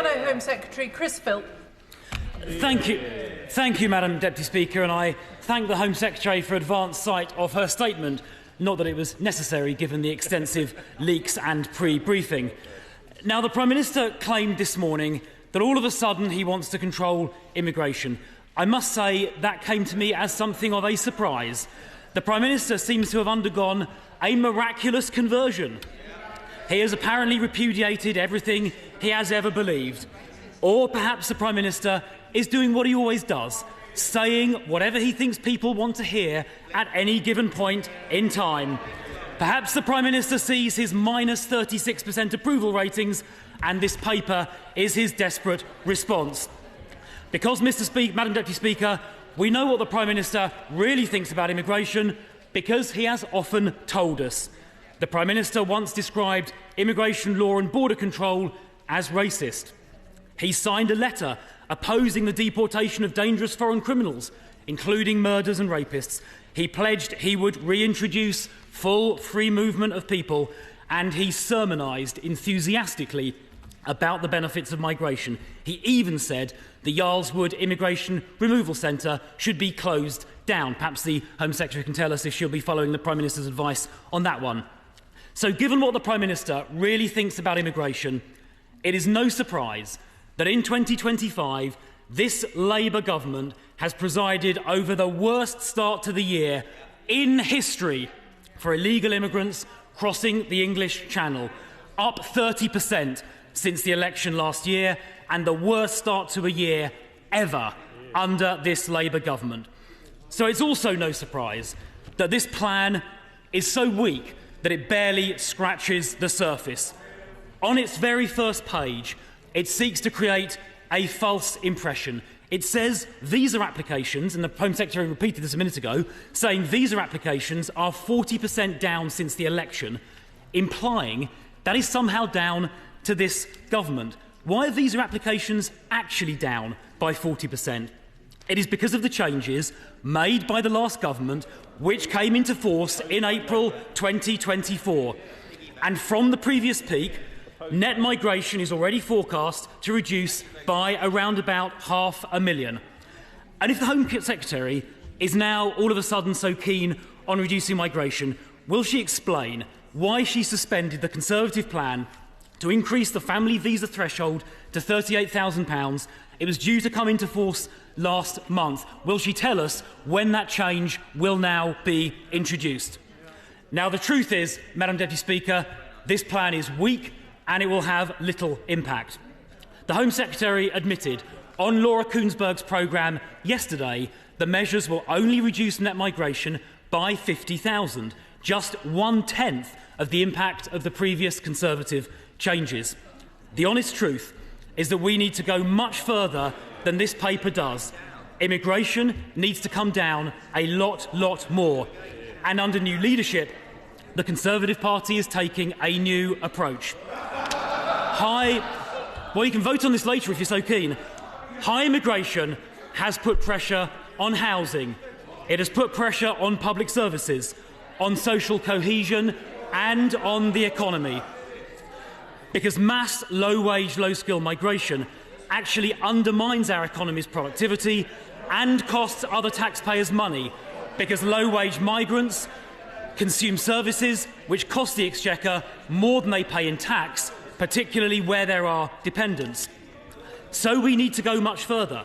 Shadow Home Secretary Chris Philp. Thank you, Madam Deputy Speaker, and I thank the Home Secretary for advance sight of her statement, not that it was necessary given the extensive leaks and pre-briefing. Now, the Prime Minister claimed this morning that all of a sudden he wants to control immigration. I must say that came to me as something of a surprise. The Prime Minister seems to have undergone a miraculous conversion. He has apparently repudiated everything he has ever believed. Or perhaps the Prime Minister is doing what he always does, saying whatever he thinks people want to hear at any given point in time. Perhaps the Prime Minister sees his minus 36% approval ratings, and this paper is his desperate response. Because, Madam Deputy Speaker, we know what the Prime Minister really thinks about immigration because he has often told us. The Prime Minister once described immigration law and border control as racist. He signed a letter opposing the deportation of dangerous foreign criminals, including murderers and rapists. He pledged he would reintroduce full free movement of people, and he sermonised enthusiastically about the benefits of migration. He even said the Yarlswood Immigration Removal Centre should be closed down. Perhaps the Home Secretary can tell us if she'll be following the Prime Minister's advice on that one. So, given what the Prime Minister really thinks about immigration, it is no surprise that in 2025, this Labour government has presided over the worst start to the year in history for illegal immigrants crossing the English Channel, up 30% since the election last year, and the worst start to a year ever under this Labour government. So it's also no surprise that this plan is so weak that it barely scratches the surface. On its very first page, it seeks to create a false impression. It says visa applications, and the Home Secretary repeated this a minute ago, saying visa applications are 40% down since the election, implying that is somehow down to this government. Why are visa applications actually down by 40%? It is because of the changes made by the last government, which came into force in April 2024. And from the previous peak, net migration is already forecast to reduce by around about 500,000. And if the Home Secretary is now all of a sudden so keen on reducing migration, will she explain why she suspended the Conservative plan to increase the family visa threshold to £38,000? It was due to come into force last month. Will she tell us when that change will now be introduced? Now, the truth is, Madam Deputy Speaker, this plan is weak and it will have little impact. The Home Secretary admitted on Laura Kuenssberg's programme yesterday the measures will only reduce net migration by 50,000, just 1/10 of the impact of the previous Conservative changes. The honest truth is that we need to go much further than this paper does. Immigration needs to come down a lot more. And under new leadership, the Conservative Party is taking a new approach. Well, you can vote on this later if you're so keen. High immigration has put pressure on housing. It has put pressure on public services, on social cohesion and on the economy. Because mass low-wage, low-skill migration actually undermines our economy's productivity and costs other taxpayers money, because low-wage migrants consume services which cost the Exchequer more than they pay in tax, particularly where there are dependents. So we need to go much further,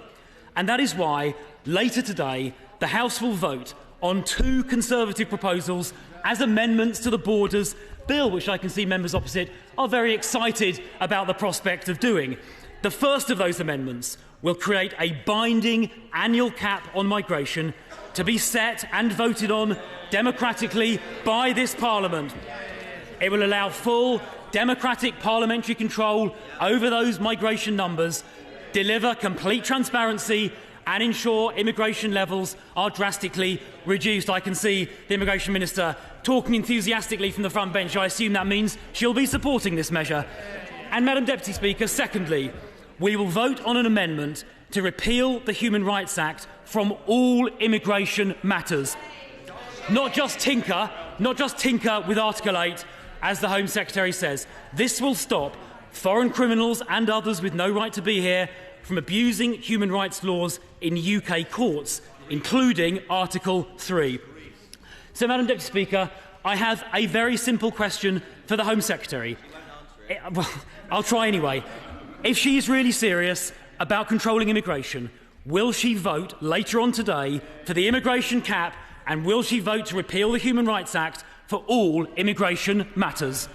and that is why later today the House will vote on 2 Conservative proposals as amendments to the Borders Bill, which I can see members opposite are very excited about the prospect of doing. The first of those amendments will create a binding annual cap on migration to be set and voted on democratically by this Parliament. It will allow full democratic parliamentary control over those migration numbers, deliver complete transparency and ensure immigration levels are drastically reduced. I can see the Immigration Minister talking enthusiastically from the front bench. I assume that means she'll be supporting this measure. And, Madam Deputy Speaker, secondly, we will vote on an amendment to repeal the Human Rights Act from all immigration matters. Not just tinker with Article 8, as the Home Secretary says. This will stop foreign criminals and others with no right to be here from abusing human rights laws in UK courts, including Article 3. So, Madam Deputy Speaker, I have a very simple question for the Home Secretary. Well, I'll try anyway. If she is really serious about controlling immigration, will she vote later on today for the immigration cap, and will she vote to repeal the Human Rights Act for all immigration matters?